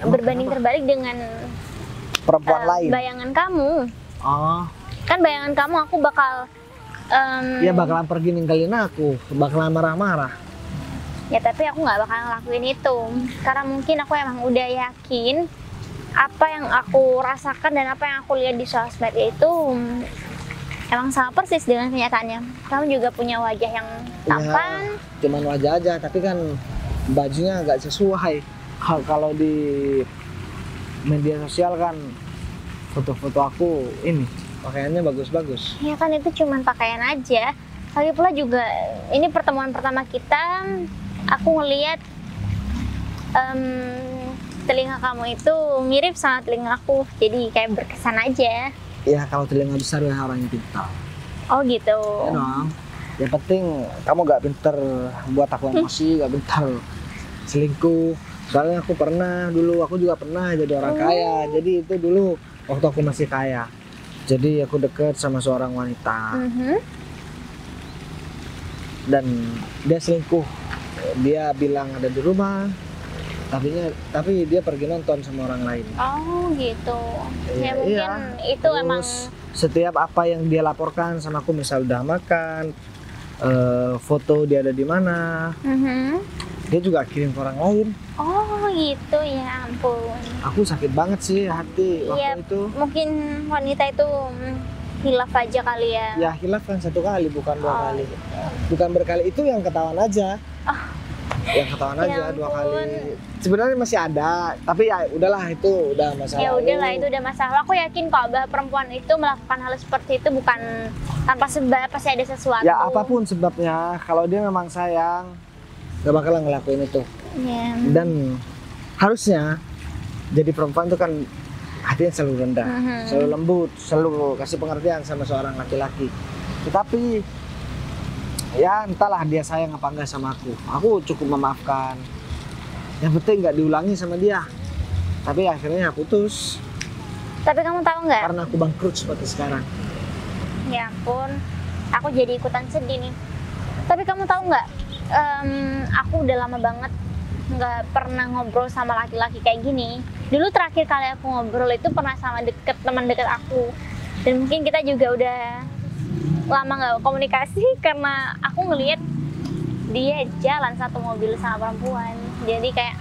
Berbanding terbalik dengan Perempuan lain. bayangan kamu. Oh, Kan bayangan kamu aku bakal ya bakalan pergi ninggalin aku, bakalan marah-marah. ya tapi aku nggak bakal ngelakuin itu karena mungkin aku emang udah yakin apa yang aku rasakan dan apa yang aku lihat di sosmed itu emang sama persis dengan kenyataannya. Kamu juga punya wajah yang tampan. Ya, cuman wajah aja, tapi kan bajunya agak sesuai. Kalau di media sosial kan foto-foto aku ini pakaiannya bagus-bagus. Ya kan itu cuman pakaian aja. Lagi pula juga ini pertemuan pertama kita. Aku ngelihat telinga kamu itu mirip sama telinga aku. Jadi kayak berkesan aja. Ya kalau telinga besar ya orang yang pintar. Oh gitu. Ya dong. Yang penting kamu gak pinter buat aku emosi, gak pinter selingkuh. Soalnya aku juga pernah jadi orang kaya. Jadi itu dulu waktu aku masih kaya. Jadi aku deket sama seorang wanita. Dan dia selingkuh. Dia bilang ada di rumah, tapi dia pergi nonton sama orang lain. Oh gitu. Ya Iya, mungkin iya. itu Terus, emang setiap apa yang dia laporkan sama aku, misal udah makan, foto dia ada di mana, dia juga kirim ke orang lain. Oh gitu, ya ampun. Aku sakit banget sih hati waktu Iya. itu. Mungkin wanita itu hilaf aja kali ya. Ya hilaf kan 1 kali, bukan 2 Oh, kali. Bukan berkali, itu yang ketahuan aja. Yang ketahuan Ya aja 2 kali. ampun. Sebenarnya masih ada, tapi ya udahlah, itu udah masalah. Ya udahlah, itu udah masalah. Aku yakin kok bahwa perempuan itu melakukan hal seperti itu bukan tanpa sebab, pasti ada sesuatu. Ya apapun sebabnya, kalau dia memang sayang, gak bakalan ngelakuin itu. Ya. Dan harusnya jadi perempuan itu kan hatinya selalu rendah, selalu lembut, selalu kasih pengertian sama seorang laki-laki. Tetapi ya entahlah dia sayang apa enggak sama aku cukup memaafkan. Yang penting nggak diulangi sama dia. Tapi akhirnya putus Tapi kamu tahu nggak? karena aku bangkrut seperti sekarang. Ya ampun, aku jadi ikutan sedih nih. Tapi kamu tahu nggak? Aku udah lama banget nggak pernah ngobrol sama laki-laki kayak gini. Dulu terakhir kali aku ngobrol itu pernah sama teman deket aku. Dan mungkin kita juga udah lama nggak komunikasi karena aku ngelihat dia jalan satu mobil sama perempuan. Jadi kayak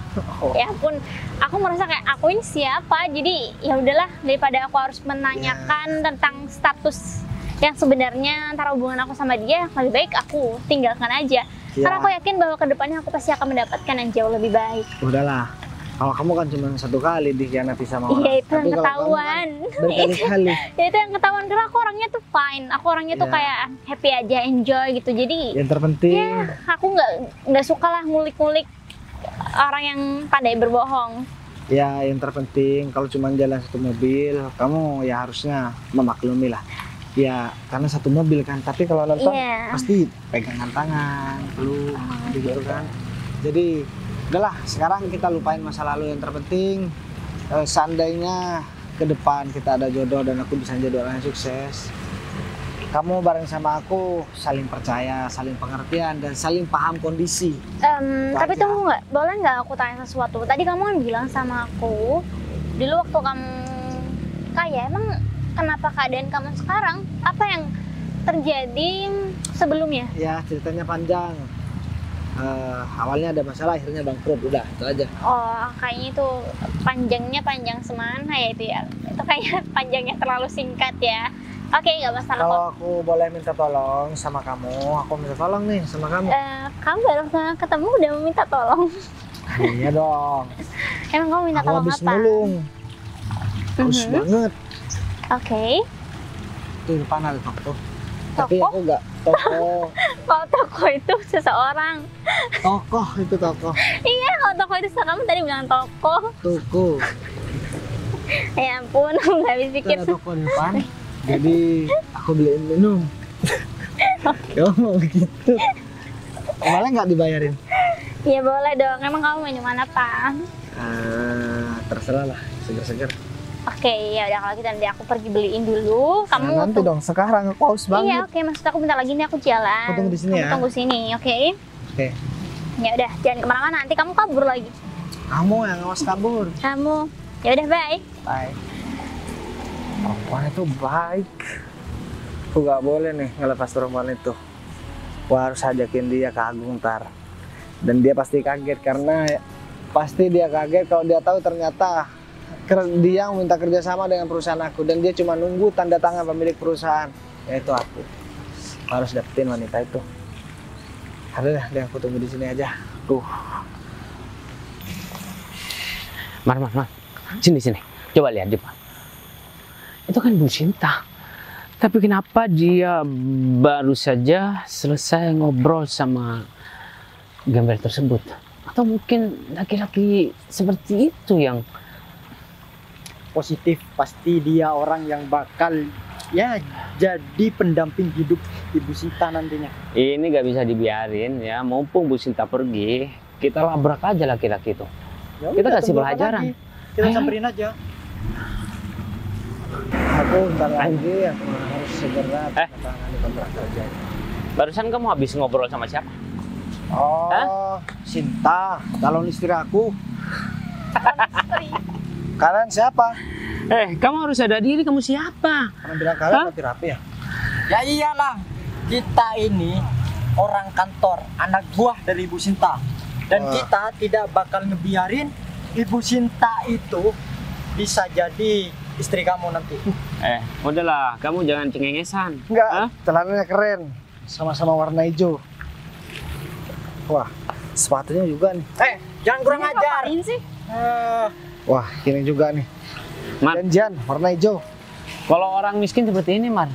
ya ampun, aku merasa kayak aku ini siapa. Jadi ya udahlah, daripada aku harus menanyakan tentang status yang sebenarnya antara hubungan aku sama dia, lebih baik aku tinggalkan aja. Karena aku yakin bahwa kedepannya aku pasti akan mendapatkan yang jauh lebih baik. Udahlah, kalau kamu kan cuma satu kali dikhianati sama orang. Iya, itu yang Tapi kalau ketahuan. kamu kan berkali-kali. Ya, itu yang ketahuan karena aku orangnya tuh fine. Aku orangnya tuh Iya. kayak happy aja, enjoy gitu. Jadi Yang terpenting, ya aku nggak suka lah ngulik-ngulik orang yang pandai berbohong. ya yang terpenting kalau cuma jalan satu mobil, kamu ya harusnya memaklumi lah. Ya karena satu mobil kan, tapi kalau nonton Iya. pasti pegangan tangan, peluk, gitu kan. Jadi udahlah, sekarang kita lupain masa lalu. Yang terpenting seandainya ke depan kita ada jodoh dan aku bisa jadi orang yang sukses, kamu bareng sama aku saling percaya, saling pengertian, dan saling paham kondisi. Tapi aja. tunggu nggak, boleh nggak aku tanya sesuatu? Tadi kamu kan bilang sama aku, dulu waktu kamu kaya, emang kenapa keadaan kamu sekarang? Apa yang terjadi sebelumnya? Ya ceritanya panjang. Awalnya ada masalah, akhirnya bangkrut, udah itu aja. Oh, kayaknya itu panjangnya panjang semana ya itu ya. Itu kayaknya panjangnya terlalu singkat ya. Oke, nggak masalah kok. Kalau aku boleh minta tolong sama kamu, aku minta tolong nih sama kamu. Kamu baru ketemu udah meminta tolong. Iya dong. Emang kamu minta Aku tolong habis apa? mulung. Haus Mhm. banget. Oke. Tuh depan ada toko. Tapi Toko? aku nggak toko. Kalau toko itu seseorang. Toko itu toko. Iya, kalau toko itu kamu tadi bilang toko. Toko. Ya ampun, aku nggak habis Itu pikir. ada toko di depan. Jadi aku beliin minum. Kamu mau gitu? Malah nggak dibayarin. Ya boleh dong. Emang kamu minuman apa? Terserah lah, seger-seger. Oke, ya udah kalau gitu nanti aku pergi beliin dulu. Kamu Nah, nanti dong, sekarang aku haus Iya, banget. oke. Maksud aku bentar lagi nih aku jalan. Aku tunggu di sini Kamu ya. tunggu sini, oke? Oke. Ya udah, jangan kemana-mana. Nanti kamu kabur lagi. Kamu yang awas kabur. Kamu. Ya udah, bye. Bye. Perempuan itu baik. Aku nggak boleh nih ngelepas perempuan itu. Aku harus ajakin dia ke Agung ntar. Dan dia pasti kaget karena pasti dia kaget kalau dia tahu ternyata dia minta kerjasama dengan perusahaan aku dan dia cuma nunggu tanda tangan pemilik perusahaan, yaitu aku. Aku harus dapetin wanita itu. Ada deh, aku tunggu di sini aja. Mar. Sini. Coba lihat di depan. Itu kan Bu Sinta. Tapi kenapa dia baru saja selesai ngobrol sama gembel tersebut? Atau mungkin laki-laki seperti itu yang Positif, pasti dia orang yang bakal ya jadi pendamping hidup Ibu Sinta nantinya. ini gak bisa dibiarin ya. Mumpung Bu Sinta pergi, kita labrak aja laki-laki itu. Ya Kita udah, kasih tunggu apa pelajaran. lagi? Kita Ayo. samperin aja. Aku ntar lagi aku harus segera tangani kontrak kerja. Barusan kamu habis ngobrol sama siapa? Oh, Sinta, calon istri aku. Kalian siapa? Kamu harus sadar diri, kamu siapa? Pernah bilang kalian Hah? mau terapi ya? Ya iyalah, kita ini orang kantor, anak buah dari Ibu Sinta. Dan Wah. kita tidak bakal ngebiarin Ibu Sinta itu bisa jadi istri kamu nanti. Udahlah, kamu jangan cengengesan. Enggak, Hah? celananya keren. Sama-sama warna hijau. Wah, sepatunya juga nih. Jangan kurang ajar. Ngapain sih? Wah, ini juga nih. Mar, Janjian, warna hijau. kalau orang miskin seperti ini, Mar,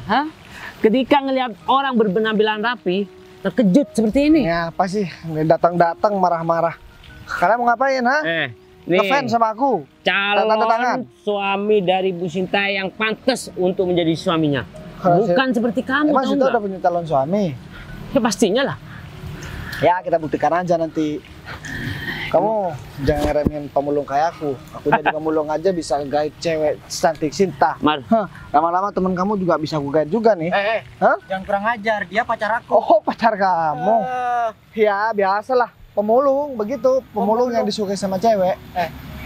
ketika ngelihat orang berpenampilan rapi, terkejut seperti ini. Ya, apa sih? Datang-datang marah-marah. Kalian mau ngapain, ha? Nih, Ngefans sama aku? Tanda tangan. calon suami dari Bu Sinta yang pantas untuk menjadi suaminya. Kalau Bukan seperti kamu, Emang tahu Sinta nggak? udah punya calon suami? Ya pastinya lah. Ya, kita buktikan aja nanti. Kamu jangan ngeremin pemulung kayak aku. Aku jadi pemulung aja bisa guide cewek cantik Sinta. Mar, Lama-lama temen kamu juga bisa aku guide juga nih. Hah? Jangan kurang ajar, dia pacar aku. Oh, pacar kamu. Ya, biasalah. pemulung begitu, pemulung yang disukai sama cewek.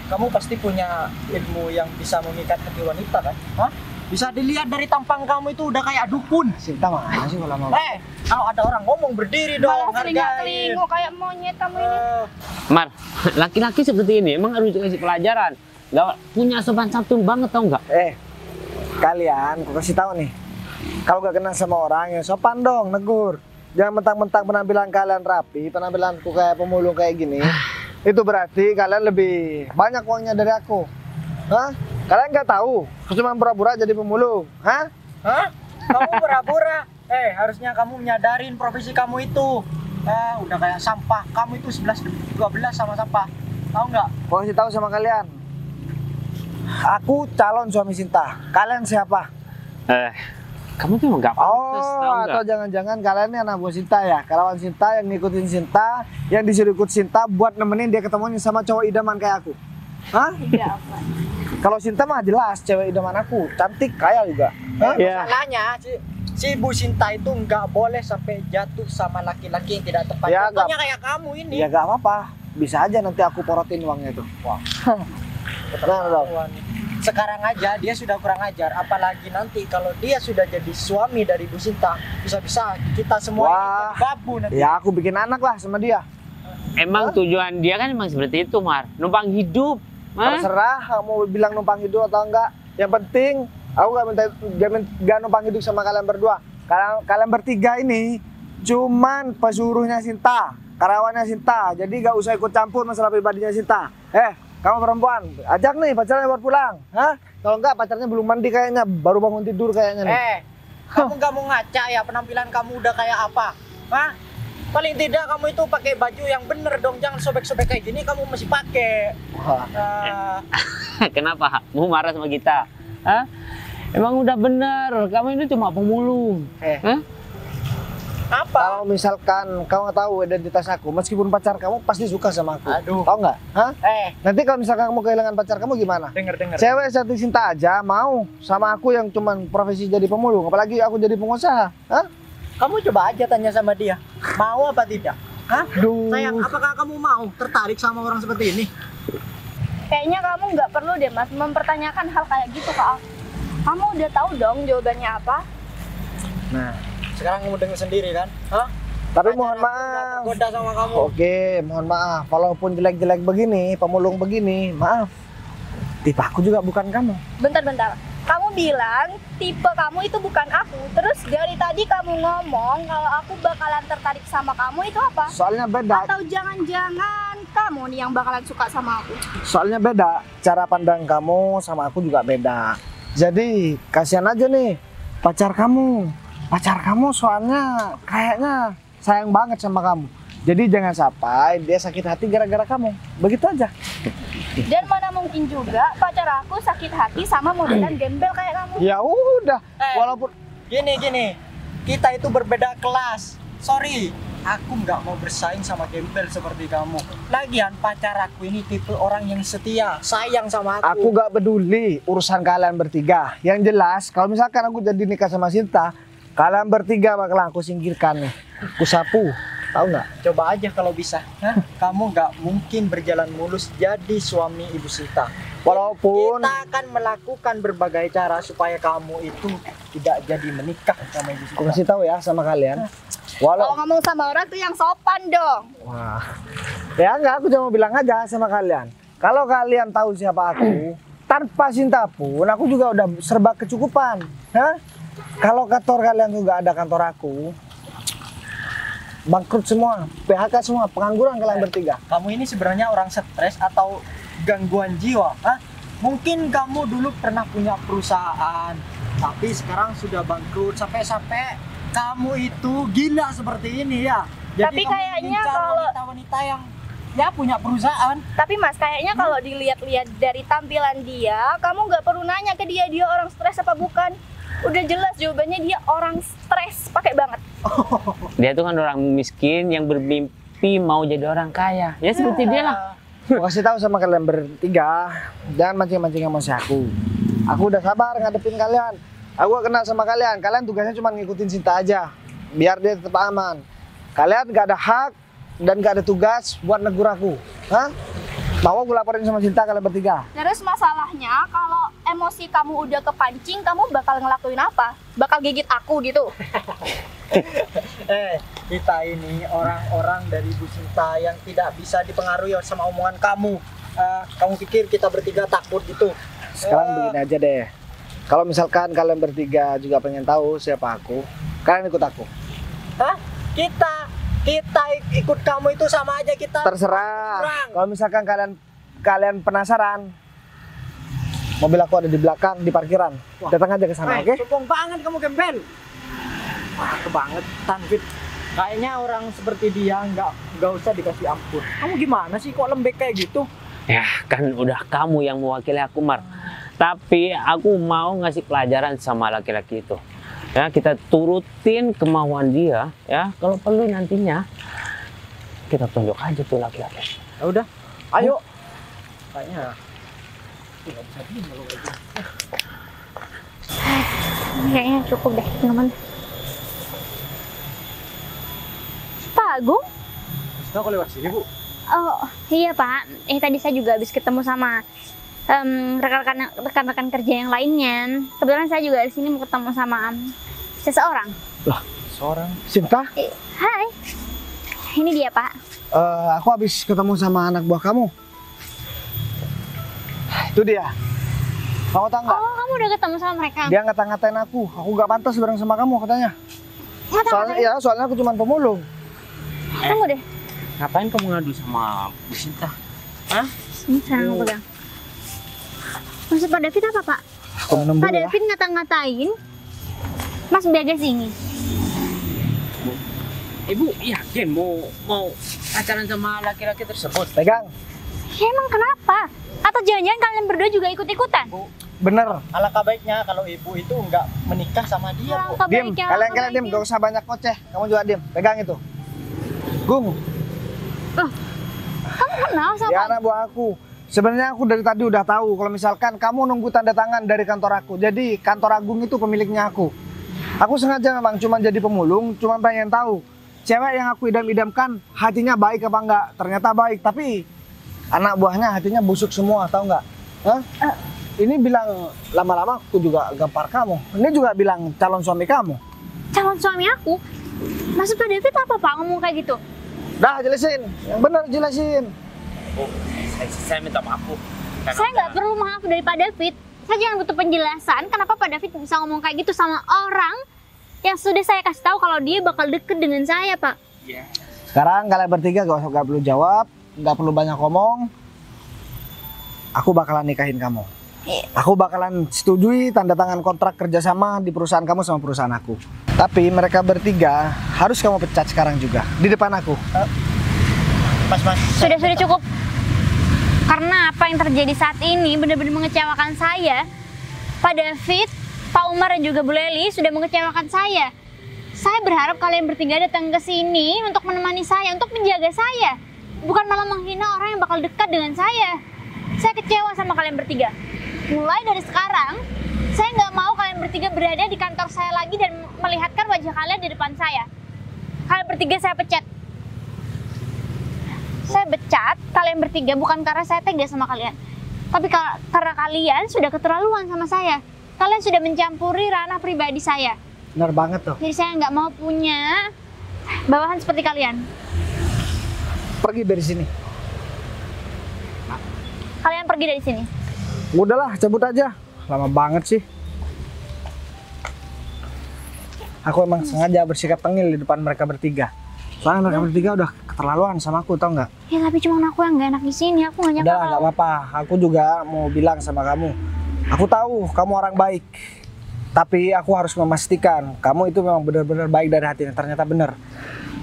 Kamu pasti punya ilmu yang bisa mengikat hati wanita kan? Hah? Bisa dilihat dari tampang kamu itu udah kayak dukun. Sinta mana sih kalau mau? Kalau ada orang ngomong berdiri dong, Malah hargain. telinga-telinga kayak monyet kamu ini. Mar, laki-laki seperti ini emang harus dikasih pelajaran. Gak punya sopan santun banget tau nggak? Kalian, aku kasih tahu nih. Kalau gak kenal sama orang ya sopan dong, negur. Jangan mentang-mentang penampilan kalian rapi, penampilanku kayak pemulung kayak gini. Itu berarti kalian lebih banyak uangnya dari aku. Hah? Kalian nggak tahu? Aku cuma pura-pura jadi pemulung. Hah? Hah? Kamu pura-pura? Harusnya kamu menyadarin profesi kamu itu. Udah kayak sampah. Kamu itu 11-12 sama sampah. Tahu nggak? Aku kasih tahu sama kalian. Aku calon suami Sinta. Kalian siapa? Kamu tuh nggak pantas tau nggak? Atau jangan-jangan kalian ini anak buah Sinta ya? Karyawan Sinta yang ngikutin Sinta, yang disuruh ikut Sinta buat nemenin dia ketemuan sama cowok idaman kayak aku. Hah? Iya, apa? Kalau Sinta mah jelas cewek idaman aku, cantik, kaya juga. Hah? Masalahnya si Bu Sinta itu nggak boleh sampai jatuh sama laki-laki yang tidak tepat. Ya, Contohnya kayak kamu ini. Ya gak apa-apa, bisa aja nanti aku porotin uangnya itu. Wah. Betul dong. Sekarang aja dia sudah kurang ajar, apalagi nanti kalau dia sudah jadi suami dari Bu Sinta, bisa-bisa kita semua ini jadi babu nanti. Ya aku bikin anak lah sama dia. Emang tujuan dia kan emang seperti itu, Mar. Numpang hidup. Terserah kamu bilang numpang hidup atau enggak. Yang penting aku gak numpang hidup sama kalian berdua. Kalian bertiga ini cuman pesuruhnya Sinta, karyawannya Sinta. Jadi gak usah ikut campur masalah pribadinya Sinta. Kamu perempuan, ajak nih pacarnya buat pulang. Hah? Kalau enggak pacarnya belum mandi kayaknya, baru bangun tidur kayaknya nih. Kamu nggak mau ngaca ya, penampilan kamu udah kayak apa? Hah? Paling tidak kamu itu pakai baju yang bener dong, jangan sobek-sobek kayak gini kamu masih pakai. Kenapa? Mau marah sama kita? Hah? Emang udah bener, kamu ini cuma pemulung. Hah? Apa? Kalau misalkan kamu nggak tahu identitas aku, meskipun pacar kamu pasti suka sama aku. Aduh. Tahu nggak? Hah? Nanti kalau misalkan kamu kehilangan pacar kamu gimana? Dengar. Cewek seperti Sinta aja mau sama aku yang cuman profesi jadi pemulung, apalagi aku jadi pengusaha. Hah? Kamu coba aja tanya sama dia, mau apa tidak? Hah? Duh. Sayang, apakah kamu mau tertarik sama orang seperti ini? Kayaknya kamu nggak perlu deh Mas mempertanyakan hal kayak gitu ke aku. Kamu udah tahu dong jawabannya apa? Nah, sekarang kamu dengar sendiri kan? Hah? tapi Pacar mohon aku nggak maaf. tergoda sama kamu. Oke, mohon maaf. Walaupun jelek-jelek begini, pemulung begini, maaf. Tipe aku juga bukan kamu. Bentar. Kamu bilang tipe kamu itu bukan aku. Terus dari tadi kamu ngomong kalau aku bakalan tertarik sama kamu itu apa? Soalnya beda. Atau jangan-jangan kamu nih yang bakalan suka sama aku? Soalnya beda. Cara pandang kamu sama aku juga beda. Jadi, kasihan aja nih pacar kamu. Pacar kamu soalnya kayaknya sayang banget sama kamu. Jadi jangan sampai dia sakit hati gara-gara kamu. Begitu aja. Dan mana mungkin juga pacar aku sakit hati sama modelan gembel kayak kamu. Ya udah, walaupun Gini, kita itu berbeda kelas. Sorry, aku nggak mau bersaing sama gembel seperti kamu. Lagian pacar aku ini tipe orang yang setia, sayang sama aku gak peduli urusan kalian bertiga. Yang jelas, kalau misalkan aku jadi nikah sama Sinta, kalian bertiga bakalan aku singkirkan nih. Aku sapu, tahu nggak? Coba aja kalau bisa. Hah? Kamu nggak mungkin berjalan mulus jadi suami Ibu Sinta. Walaupun Kita akan melakukan berbagai cara supaya kamu itu tidak jadi menikah sama Ibu aku Sinta. kasih tahu ya sama kalian. Kalau ngomong sama orang tuh yang sopan dong. Wah, ya enggak, aku cuma bilang aja sama kalian. Kalau kalian tahu siapa aku, tanpa Sinta pun aku juga udah serba kecukupan. Hah? Kalau kantor kalian tuh nggak ada kantor aku, bangkrut semua, PHK semua, pengangguran kalian bertiga. Kamu ini sebenarnya orang stres atau gangguan jiwa? Hah? Mungkin kamu dulu pernah punya perusahaan, tapi sekarang sudah bangkrut sampai kamu itu gila seperti ini ya. Jadi Tapi kamu kayaknya mengincar kalau- wanita-wanita yang ya punya perusahaan. Tapi Mas, kayaknya kalau dilihat-lihat dari tampilan dia, kamu nggak perlu nanya ke dia orang stres apa bukan. Udah jelas jawabannya dia orang stres, pakai banget. Dia tuh kan orang miskin yang bermimpi mau jadi orang kaya. Ya seperti dia lah. Aku kasih tahu sama kalian bertiga, jangan mancing-mancing emosi aku. Aku udah sabar ngadepin kalian. Aku gak kenal sama kalian. Kalian tugasnya cuma ngikutin Sinta aja, biar dia tetap aman. Kalian gak ada hak dan gak ada tugas buat negur aku. Hah? Mau aku laporin sama Cinta kalian bertiga? Terus masalahnya kalau emosi kamu udah kepancing, kamu bakal ngelakuin apa? Bakal gigit aku gitu? Kita ini orang-orang dari Bu Sinta yang tidak bisa dipengaruhi sama omongan kamu. Kamu pikir kita bertiga takut gitu? Sekarang begini aja deh. Kalau misalkan kalian bertiga juga pengen tahu siapa aku, kalian ikut aku. Hah? Kita ikut kamu itu sama aja kita. Terserah. curang. Kalau misalkan kalian penasaran, mobil aku ada di belakang di parkiran. Datang aja ke sana, oke? Sokong banget kamu Gemben. Wah, kebangetan Fit. Kayaknya orang seperti dia nggak usah dikasih ampun. Kamu gimana sih kok lembek kayak gitu? Ya kan udah kamu yang mewakili aku Mar. Tapi aku mau ngasih pelajaran sama laki-laki itu. Ya kita turutin kemauan dia ya. Kalau perlu nantinya kita tunjuk aja tuh laki-laki. Ya udah, ayo. Kayaknya nggak bisa diem kalau kayak gitu. Kayaknya cukup deh, nyaman. Pak Agung? Kita kok lewat sini, Bu? Oh iya Pak, tadi saya juga habis ketemu sama rekan-rekan kerja yang lainnya. Kebetulan saya juga di sini mau ketemu sama seseorang. Seorang Cinta? Hai, ini dia Pak. Aku habis ketemu sama anak buah kamu. Itu dia. Kamu tahu nggak? Oh, kamu udah ketemu sama mereka? Dia ngata-ngatain aku nggak pantas bareng sama kamu katanya. Soalnya aku cuma pemulung. Tunggu deh. Ngapain kamu ngadu sama Bu Sinta? Hah? Ini sekarang aku pegang. Maksud Pak David apa Pak? Aku minum Pak dulu ya. David ngata-ngatain Mas Bagas ini. Ibu yakin mau pacaran sama laki-laki tersebut? Pegang. Ya emang kenapa? Atau jangan-jangan kalian berdua juga ikut-ikutan? Bener. Alangkah baiknya kalau ibu itu nggak menikah sama dia, Bu. Alangkah Diem. baiknya, Kalian alangkah diem. baiknya. Gak usah banyak ngoceh. Kamu juga diem. Pegang itu. Gung. Kamu kenal sama Ya anak buah aku. Sebenarnya aku dari tadi udah tahu kalau misalkan kamu nunggu tanda tangan dari kantor aku. Jadi kantor Agung itu pemiliknya aku. Aku sengaja memang cuma jadi pemulung, cuma pengen tahu cewek yang aku idam-idamkan hatinya baik apa enggak. Ternyata baik, tapi anak buahnya hatinya busuk semua, tahu nggak? Hah? Ini bilang lama-lama aku juga gampar kamu. Ini juga bilang calon suami kamu. calon suami aku? Maksud Pak David apa Pak ngomong kayak gitu? Dah jelasin, yang benar jelasin. Oh, saya minta maaf Bu. Karena Saya nggak perlu maaf dari Pak David. Saya cuma butuh penjelasan kenapa Pak David bisa ngomong kayak gitu sama orang yang sudah saya kasih tahu kalau dia bakal deket dengan saya, Pak. Ya. Sekarang kalian bertiga gak perlu jawab, gak perlu banyak ngomong. Aku bakalan nikahin kamu. Aku bakalan setujui tanda tangan kontrak kerjasama di perusahaan kamu sama perusahaan aku. Tapi mereka bertiga harus kamu pecat sekarang juga di depan aku. Mas. Sudah cukup. Karena apa yang terjadi saat ini benar-benar mengecewakan saya. Pak David, Pak Umar dan juga Bu Leli sudah mengecewakan saya. Saya berharap kalian bertiga datang ke sini untuk menemani saya, untuk menjaga saya. Bukan malah menghina orang yang bakal dekat dengan saya. Saya kecewa sama kalian bertiga. Mulai dari sekarang, saya nggak mau kalian bertiga berada di kantor saya lagi dan melihatkan wajah kalian di depan saya. Kalian bertiga saya pecat. Saya pecat kalian bertiga bukan karena saya tega sama kalian, tapi karena kalian sudah keterlaluan sama saya. Kalian sudah mencampuri ranah pribadi saya. Benar banget tuh. Jadi saya nggak mau punya bawahan seperti kalian. Pergi dari sini. Kalian pergi dari sini. Udahlah, cabut aja. Lama banget sih. Aku emang sengaja bersikap tengil di depan mereka bertiga. Soalnya mereka bertiga udah keterlaluan sama aku, tau nggak? Ya tapi cuma aku yang nggak enak di sini. Aku nggak nyangka Udah, nggak apa-apa. Aku juga mau bilang sama kamu. Aku tahu kamu orang baik. Tapi aku harus memastikan kamu itu memang benar-benar baik dari hatinya. Ternyata benar.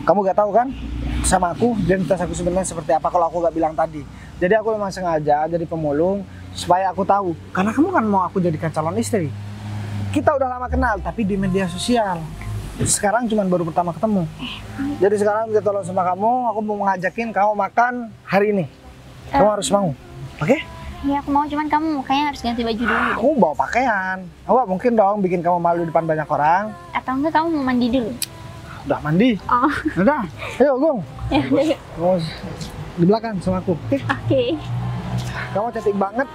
Kamu gak tahu kan sama aku identitas aku sebenarnya seperti apa kalau aku gak bilang tadi. Jadi aku memang sengaja jadi pemulung supaya aku tahu. Karena kamu kan mau aku jadikan calon istri. Kita udah lama kenal tapi di media sosial. Sekarang cuma baru pertama ketemu. Jadi sekarang kita tolong sama kamu. Aku mau ngajakin kamu makan hari ini. Kamu harus mau. Oke? Ya aku mau, cuman kamu kayaknya harus ganti baju dulu. Aku bawa pakaian. Aku gak mungkin dong bikin kamu malu di depan banyak orang. Atau enggak kamu mau mandi dulu? Udah mandi? Oh. Udah, ayo Gung. Ya, Kamu di belakang sama aku. Oke? oke. Kamu cantik banget.